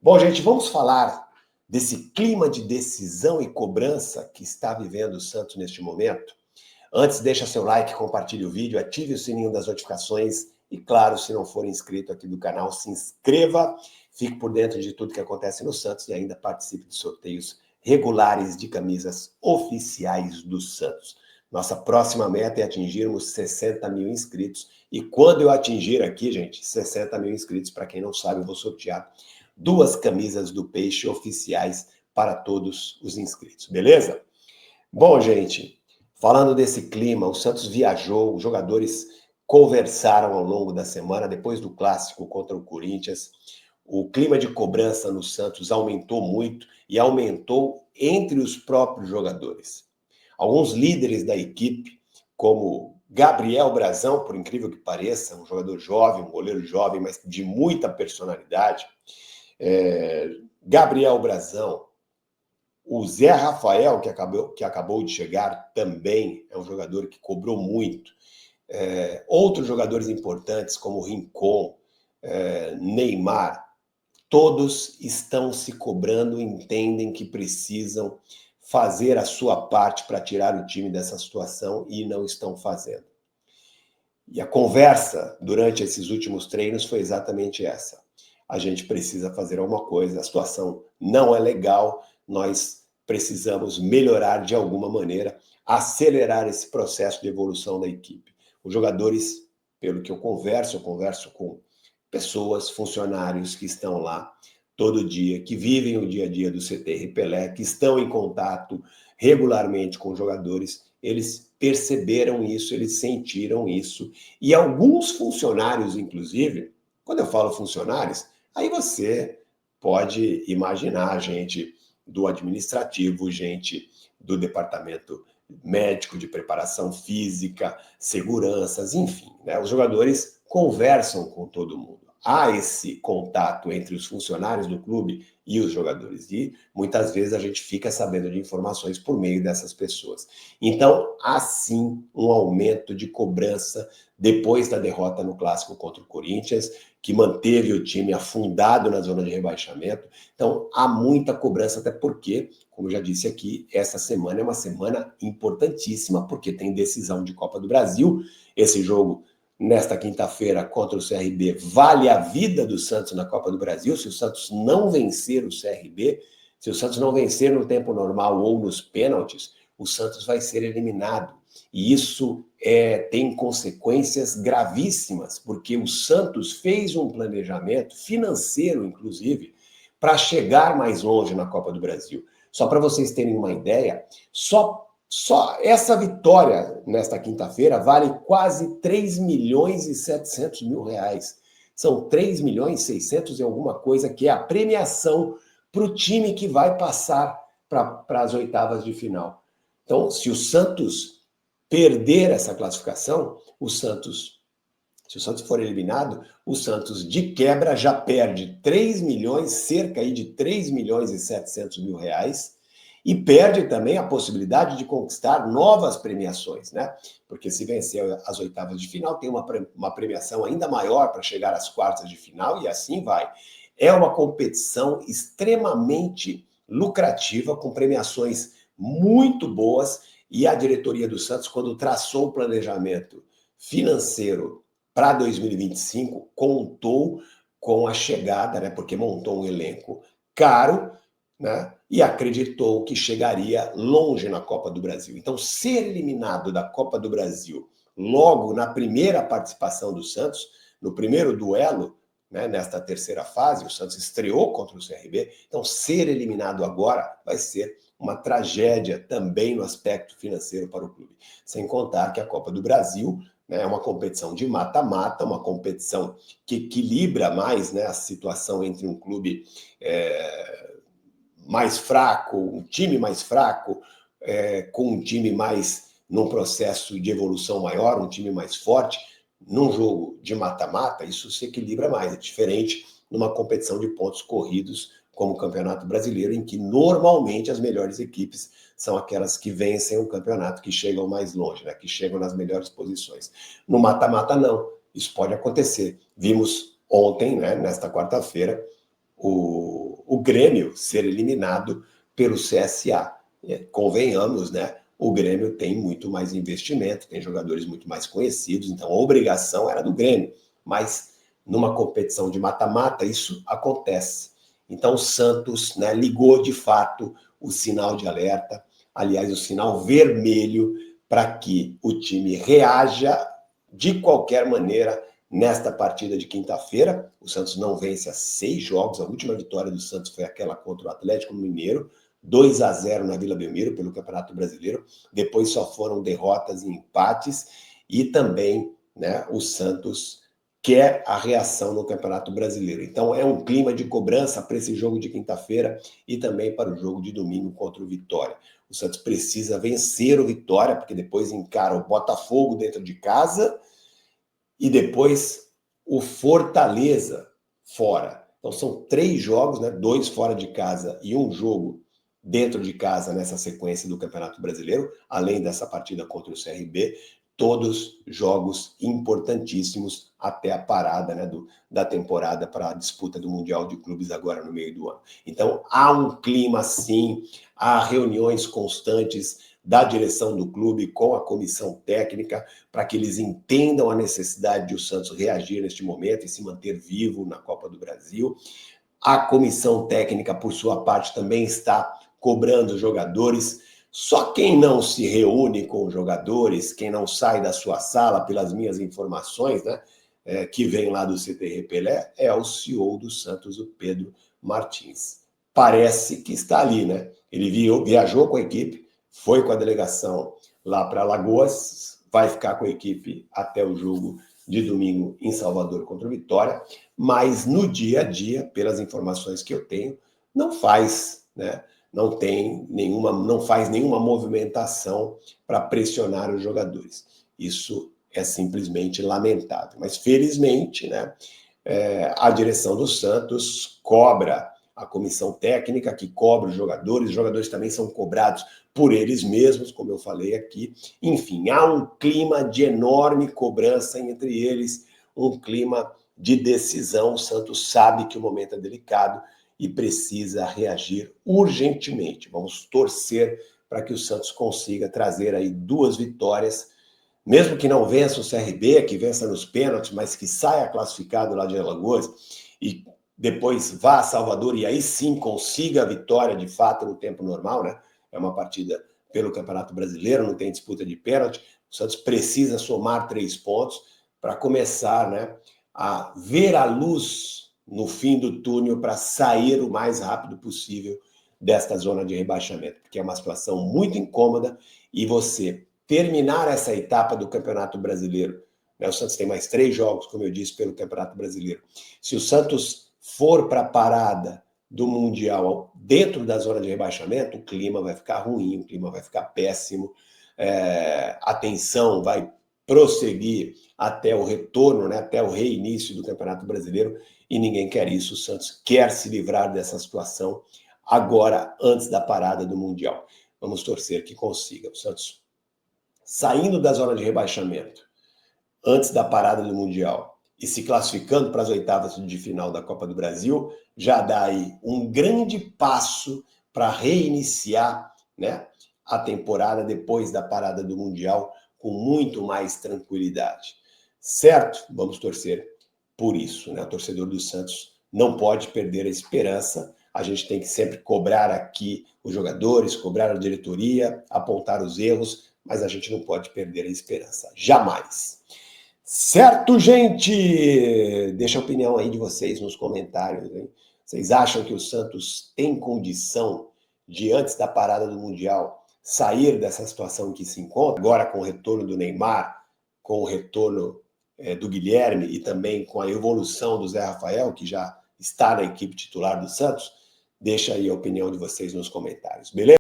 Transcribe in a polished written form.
Bom, gente, vamos falar desse clima de decisão e cobrança que está vivendo o Santos neste momento? Antes, deixa seu like, compartilhe o vídeo, ative o sininho das notificações e, claro, se não for inscrito aqui do canal, se inscreva, fique por dentro de tudo que acontece no Santos e ainda participe de sorteios regulares de camisas oficiais do Santos. Nossa próxima meta é atingirmos 60 mil inscritos e quando eu atingir aqui, gente, 60 mil inscritos, para quem não sabe, eu vou sortear 2 camisas do Peixe oficiais para todos os inscritos, beleza? Bom, gente, falando desse clima, o Santos viajou, os jogadores conversaram ao longo da semana, depois do clássico contra o Corinthians. O clima de cobrança no Santos aumentou muito e aumentou entre os próprios jogadores. Alguns líderes da equipe, como Gabriel Brazão, por incrível que pareça, um jogador jovem, um goleiro jovem, mas de muita personalidade, Gabriel Brazão, o Zé Rafael, que acabou de chegar, também é um jogador que cobrou muito. Outros jogadores importantes, como Rincon, Neymar, todos estão se cobrando, entendem que precisam fazer a sua parte para tirar o time dessa situação e não estão fazendo. E a conversa durante esses últimos treinos foi exatamente essa. A gente precisa fazer alguma coisa, a situação não é legal, nós precisamos melhorar de alguma maneira, acelerar esse processo de evolução da equipe. Os jogadores, pelo que eu converso com pessoas, funcionários que estão lá todo dia, que vivem o dia a dia do CT Pelé, que estão em contato regularmente com os jogadores, eles perceberam isso, eles sentiram isso. E alguns funcionários, inclusive, quando eu falo funcionários, aí você pode imaginar gente do administrativo, gente do departamento médico de preparação física, seguranças, enfim, né? Os jogadores conversam com todo mundo. Há esse contato entre os funcionários do clube e os jogadores. E muitas vezes a gente fica sabendo de informações por meio dessas pessoas. Então, há sim um aumento de cobrança depois da derrota no clássico contra o Corinthians, que manteve o time afundado na zona de rebaixamento. Então, há muita cobrança, até porque, como eu já disse aqui, essa semana é uma semana importantíssima, porque tem decisão de Copa do Brasil. Esse jogo, nesta quinta-feira, contra o CRB, vale a vida do Santos na Copa do Brasil. Se o Santos não vencer o CRB, se o Santos não vencer no tempo normal ou nos pênaltis, o Santos vai ser eliminado. E isso tem consequências gravíssimas, porque o Santos fez um planejamento financeiro, inclusive, para chegar mais longe na Copa do Brasil. Só para vocês terem uma ideia, só essa vitória nesta quinta-feira vale quase 3 milhões e 700 mil reais. São 3 milhões e 600 e alguma coisa, que é a premiação para o time que vai passar para as oitavas de final. Então, se o Santos perder essa classificação, se o Santos for eliminado, o Santos de quebra já perde 3 milhões, cerca aí de 3 milhões e 700 mil reais, e perde também a possibilidade de conquistar novas premiações, né? Porque se vencer as oitavas de final, tem uma premiação ainda maior para chegar às quartas de final, e assim vai. É uma competição extremamente lucrativa, com premiações muito boas, e a diretoria do Santos, quando traçou o planejamento financeiro para 2025, contou com a chegada, né, porque montou um elenco caro, né, e acreditou que chegaria longe na Copa do Brasil. Então, ser eliminado da Copa do Brasil logo na primeira participação do Santos, no primeiro duelo, né, nesta terceira fase, o Santos estreou contra o CRB, então ser eliminado agora vai ser uma tragédia também no aspecto financeiro para o clube. Sem contar que a Copa do Brasil, né, é uma competição de mata-mata, uma competição que equilibra mais, né, a situação entre um clube mais fraco, um time mais fraco, com um time mais num processo de evolução maior, um time mais forte. Num jogo de mata-mata, isso se equilibra mais, é diferente numa competição de pontos corridos, como o Campeonato Brasileiro, em que normalmente as melhores equipes são aquelas que vencem o campeonato, que chegam mais longe, né? Que chegam nas melhores posições. No mata-mata, não. Isso pode acontecer. Vimos ontem, né, nesta quarta-feira, o o Grêmio ser eliminado pelo CSA. Convenhamos, né? O Grêmio tem muito mais investimento, tem jogadores muito mais conhecidos, então a obrigação era do Grêmio. Mas numa competição de mata-mata, isso acontece. Então o Santos, né, ligou de fato o sinal de alerta, aliás, o sinal vermelho, para que o time reaja de qualquer maneira nesta partida de quinta-feira. O Santos não vence há 6 jogos, a última vitória do Santos foi aquela contra o Atlético Mineiro, 2-0 na Vila Belmiro pelo Campeonato Brasileiro, depois só foram derrotas e empates, e também, né, o Santos quer a reação no Campeonato Brasileiro. Então é um clima de cobrança para esse jogo de quinta-feira e também para o jogo de domingo contra o Vitória. O Santos precisa vencer o Vitória, porque depois encara o Botafogo dentro de casa e depois o Fortaleza fora. Então são 3 jogos, né? 2 fora de casa e um jogo dentro de casa nessa sequência do Campeonato Brasileiro, além dessa partida contra o CRB, todos jogos importantíssimos até a parada, né, da temporada para a disputa do Mundial de Clubes agora no meio do ano. Então há um clima sim, há reuniões constantes da direção do clube com a comissão técnica para que eles entendam a necessidade de o Santos reagir neste momento e se manter vivo na Copa do Brasil. A comissão técnica, por sua parte, também está cobrando os jogadores. Só quem não se reúne com os jogadores, quem não sai da sua sala, pelas minhas informações, né, que vem lá do CT Pelé, é o CEO do Santos, o Pedro Martins. Parece que está ali, né? Ele viajou com a equipe, foi com a delegação lá para Alagoas, vai ficar com a equipe até o jogo de domingo em Salvador contra o Vitória, mas no dia a dia, pelas informações que eu tenho, não faz, né? Não faz nenhuma movimentação para pressionar os jogadores. Isso é simplesmente lamentável. Mas felizmente, né, a direção do Santos cobra a comissão técnica, que cobra os jogadores também são cobrados por eles mesmos, como eu falei aqui. Enfim, há um clima de enorme cobrança entre eles, um clima de decisão. O Santos sabe que o momento é delicado e precisa reagir urgentemente. Vamos torcer para que o Santos consiga trazer aí 2 vitórias, mesmo que não vença o CRB, que vença nos pênaltis, mas que saia classificado lá de Alagoas e depois vá a Salvador e aí sim consiga a vitória de fato no tempo normal, né? É uma partida pelo Campeonato Brasileiro, não tem disputa de pênalti. O Santos precisa somar 3 pontos para começar, né, a ver a luz no fim do túnel para sair o mais rápido possível desta zona de rebaixamento, porque é uma situação muito incômoda e você terminar essa etapa do Campeonato Brasileiro, né, o Santos tem mais 3 jogos, como eu disse, pelo Campeonato Brasileiro. Se o Santos for para a parada do Mundial dentro da zona de rebaixamento, o clima vai ficar ruim, o clima vai ficar péssimo, a tensão vai prosseguir até o retorno, né, até o reinício do Campeonato Brasileiro, e ninguém quer isso. O Santos quer se livrar dessa situação agora, antes da parada do Mundial. Vamos torcer que consiga. O Santos saindo da zona de rebaixamento antes da parada do Mundial e se classificando para as oitavas de final da Copa do Brasil, já dá aí um grande passo para reiniciar, né, a temporada depois da parada do Mundial com muito mais tranquilidade. Certo? Vamos torcer por isso, né? O torcedor do Santos não pode perder a esperança. A gente tem que sempre cobrar aqui os jogadores, cobrar a diretoria, apontar os erros, mas a gente não pode perder a esperança. Jamais. Certo, gente? Deixa a opinião aí de vocês nos comentários, hein? Vocês acham que o Santos tem condição de, antes da parada do Mundial, sair dessa situação em que se encontra, agora com o retorno do Neymar, com o retorno do Guilherme e também com a evolução do Zé Rafael, que já está na equipe titular do Santos? Deixa aí a opinião de vocês nos comentários, beleza?